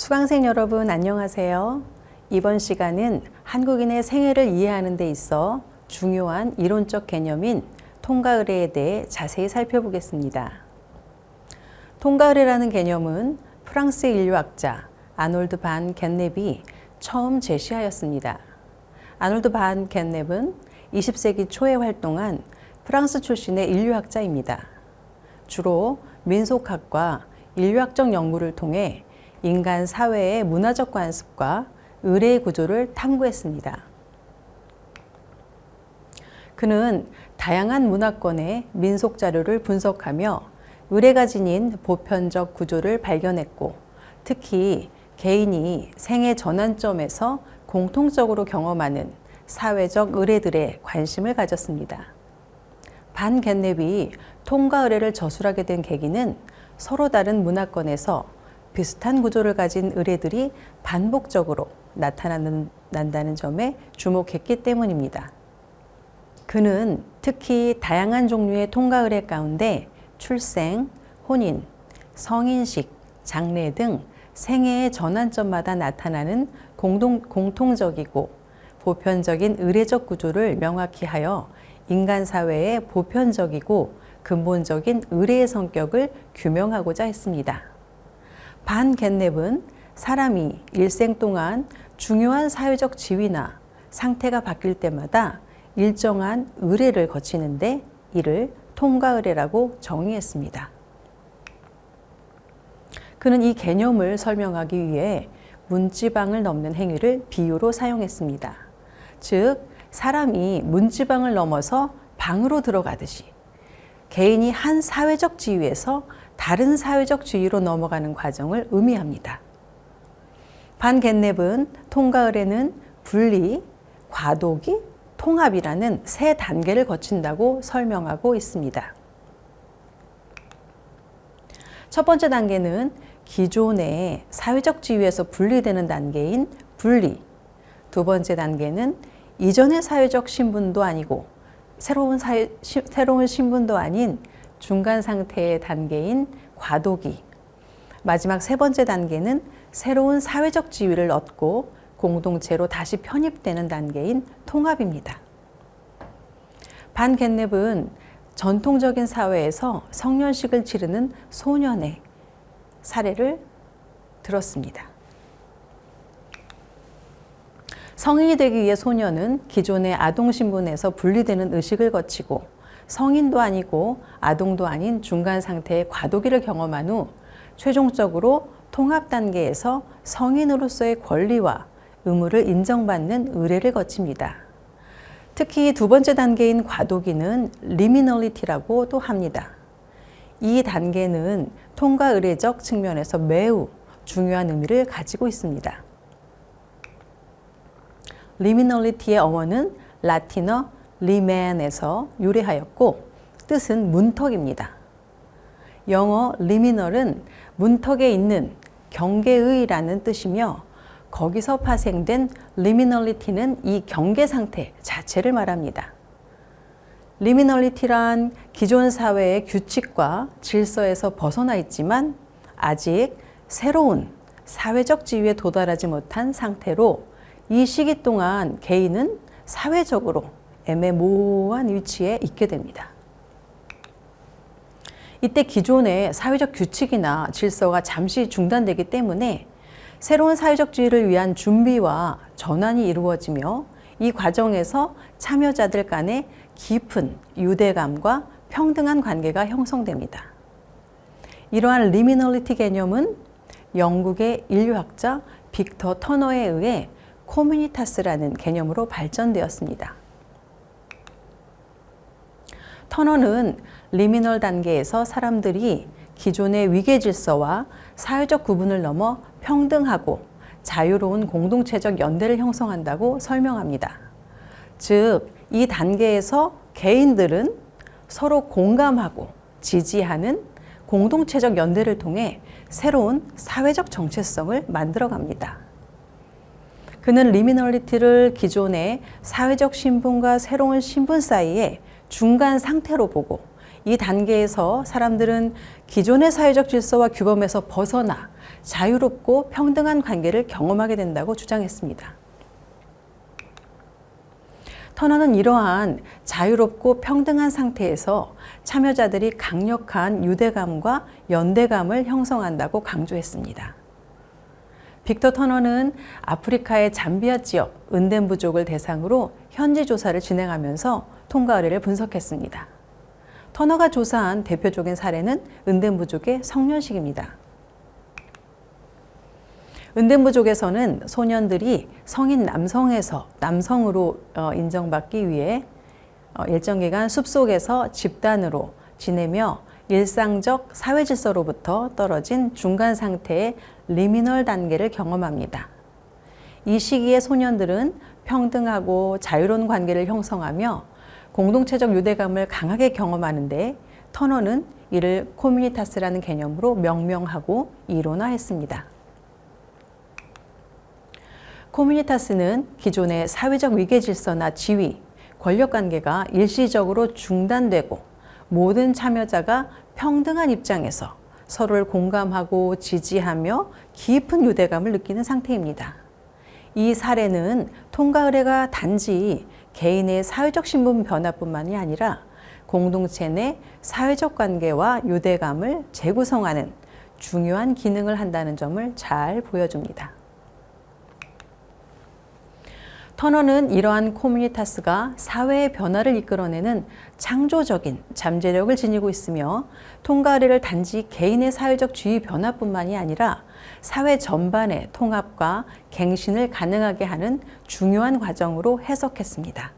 수강생 여러분 안녕하세요. 이번 시간은 한국인의 생애를 이해하는 데 있어 중요한 이론적 개념인 통가의례에 대해 자세히 살펴보겠습니다. 통가의례라는 개념은 프랑스 인류학자 아놀드 반 겟넵이 처음 제시하였습니다. 아놀드 반 겟넵은 20세기 초에 활동한 프랑스 출신의 인류학자입니다. 주로 민속학과 인류학적 연구를 통해 인간 사회의 문화적 관습과 의례의 구조를 탐구했습니다. 그는 다양한 문화권의 민속 자료를 분석하며 의례가 지닌 보편적 구조를 발견했고, 특히 개인이 생애 전환점에서 공통적으로 경험하는 사회적 의례들에 관심을 가졌습니다. 반 겟넵이 통가 의례를 저술하게 된 계기는 서로 다른 문화권에서 비슷한 구조를 가진 의례들이 반복적으로 나타난다는 점에 주목했기 때문입니다. 그는 특히 다양한 종류의 통가 의례 가운데 출생, 혼인, 성인식, 장례 등 생애의 전환점마다 나타나는 공통적이고 보편적인 의례적 구조를 명확히 하여 인간 사회의 보편적이고 근본적인 의례의 성격을 규명하고자 했습니다. 반 겟넵은 사람이 일생 동안 중요한 사회적 지위나 상태가 바뀔 때마다 일정한 의례를 거치는데 이를 통가의례라고 정의했습니다. 그는 이 개념을 설명하기 위해 문지방을 넘는 행위를 비유로 사용했습니다. 즉, 사람이 문지방을 넘어서 방으로 들어가듯이 개인이 한 사회적 지위에서 다른 사회적 지위로 넘어가는 과정을 의미합니다. 반 겟넵은 통가의례는 분리, 과도기, 통합이라는 세 단계를 거친다고 설명하고 있습니다. 첫 번째 단계는 기존의 사회적 지위에서 분리되는 단계인 분리, 두 번째 단계는 이전의 사회적 신분도 아니고 새로운 신분도 아닌 중간 상태의 단계인 과도기, 마지막 세 번째 단계는 새로운 사회적 지위를 얻고 공동체로 다시 편입되는 단계인 통합입니다. 반 겟넵은 전통적인 사회에서 성년식을 치르는 소년의 사례를 들었습니다. 성인이 되기 위해 소년은 기존의 아동 신분에서 분리되는 의식을 거치고 성인도 아니고 아동도 아닌 중간 상태의 과도기를 경험한 후 최종적으로 통합 단계에서 성인으로서의 권리와 의무를 인정받는 의례를 거칩니다. 특히 두 번째 단계인 과도기는 리미널리티라고도 합니다. 이 단계는 통가 의례적 측면에서 매우 중요한 의미를 가지고 있습니다. 리미널리티의 어원은 라틴어 리맨에서 유래하였고 뜻은 문턱입니다. 영어 리미널은 문턱에 있는 경계의라는 뜻이며 거기서 파생된 리미널리티는 이 경계 상태 자체를 말합니다. 리미널리티란 기존 사회의 규칙과 질서에서 벗어나 있지만 아직 새로운 사회적 지위에 도달하지 못한 상태로 이 시기 동안 개인은 사회적으로 애매모호한 위치에 있게 됩니다. 이때 기존의 사회적 규칙이나 질서가 잠시 중단되기 때문에 새로운 사회적 지위를 위한 준비와 전환이 이루어지며 이 과정에서 참여자들 간의 깊은 유대감과 평등한 관계가 형성됩니다. 이러한 리미널리티 개념은 영국의 인류학자 빅터 터너에 의해 코뮤니타스라는 개념으로 발전되었습니다. 터너는 리미널 단계에서 사람들이 기존의 위계 질서와 사회적 구분을 넘어 평등하고 자유로운 공동체적 연대를 형성한다고 설명합니다. 즉, 이 단계에서 개인들은 서로 공감하고 지지하는 공동체적 연대를 통해 새로운 사회적 정체성을 만들어갑니다. 그는 리미널리티를 기존의 사회적 신분과 새로운 신분 사이에 중간 상태로 보고 이 단계에서 사람들은 기존의 사회적 질서와 규범에서 벗어나 자유롭고 평등한 관계를 경험하게 된다고 주장했습니다. 터너는 이러한 자유롭고 평등한 상태에서 참여자들이 강력한 유대감과 연대감을 형성한다고 강조했습니다. 빅터 터너는 아프리카의 잠비아 지역 은덴부족을 대상으로 현지 조사를 진행하면서 통과 의뢰를 분석했습니다. 터너가 조사한 대표적인 사례는 은덴부족의 성년식입니다. 은덴부족에서는 소년들이 성인 남성에서 남성으로 인정받기 위해 일정 기간 숲속에서 집단으로 지내며 일상적 사회 질서로부터 떨어진 중간 상태의 리미널 단계를 경험합니다. 이 시기에 소년들은 평등하고 자유로운 관계를 형성하며 공동체적 유대감을 강하게 경험하는데 터너는 이를 코뮤니타스라는 개념으로 명명하고 이론화했습니다. 코뮤니타스는 기존의 사회적 위계 질서나 지위, 권력 관계가 일시적으로 중단되고 모든 참여자가 평등한 입장에서 서로를 공감하고 지지하며 깊은 유대감을 느끼는 상태입니다. 이 사례는 통과 의례가 단지 개인의 사회적 신분 변화뿐만이 아니라 공동체 내 사회적 관계와 유대감을 재구성하는 중요한 기능을 한다는 점을 잘 보여줍니다. 터너는 이러한 코뮤니타스가 사회의 변화를 이끌어내는 창조적인 잠재력을 지니고 있으며 통과 의례를 단지 개인의 사회적 지위 변화뿐만이 아니라 사회 전반의 통합과 갱신을 가능하게 하는 중요한 과정으로 해석했습니다.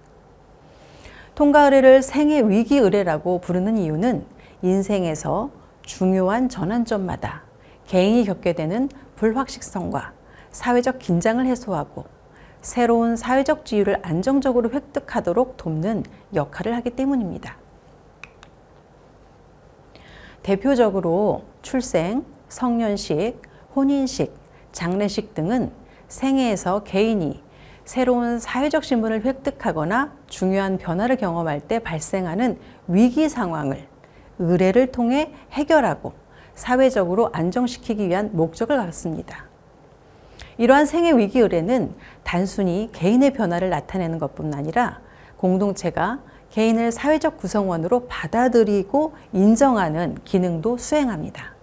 통과 의례를 생애 위기 의례라고 부르는 이유는 인생에서 중요한 전환점마다 개인이 겪게 되는 불확실성과 사회적 긴장을 해소하고 새로운 사회적 지위를 안정적으로 획득하도록 돕는 역할을 하기 때문입니다. 대표적으로 출생, 성년식, 혼인식, 장례식 등은 생애에서 개인이 새로운 사회적 신분을 획득하거나 중요한 변화를 경험할 때 발생하는 위기 상황을 의례를 통해 해결하고 사회적으로 안정시키기 위한 목적을 갖습니다. 이러한 생애 위기 의례는 단순히 개인의 변화를 나타내는 것뿐 아니라 공동체가 개인을 사회적 구성원으로 받아들이고 인정하는 기능도 수행합니다.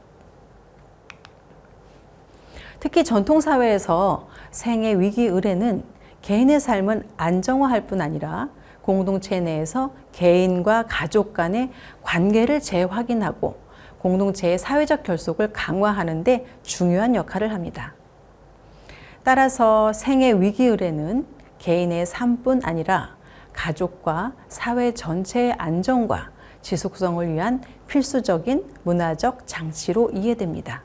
특히 전통사회에서 생애 위기 의례는 개인의 삶은 안정화할 뿐 아니라 공동체 내에서 개인과 가족 간의 관계를 재확인하고 공동체의 사회적 결속을 강화하는 데 중요한 역할을 합니다. 따라서 생애 위기 의례는 개인의 삶뿐 아니라 가족과 사회 전체의 안정과 지속성을 위한 필수적인 문화적 장치로 이해됩니다.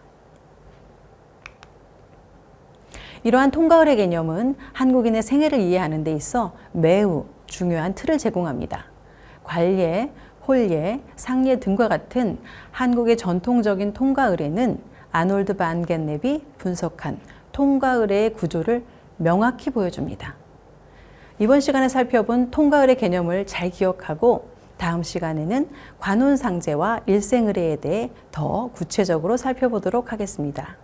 이러한 통과 의례 개념은 한국인의 생애를 이해하는 데 있어 매우 중요한 틀을 제공합니다. 관례, 홀례, 상례 등과 같은 한국의 전통적인 통과 의례는 아놀드 반 겐넵이 분석한 통과 의례의 구조를 명확히 보여줍니다. 이번 시간에 살펴본 통과 의례 개념을 잘 기억하고 다음 시간에는 관혼상제와 일생의례에 대해 더 구체적으로 살펴보도록 하겠습니다.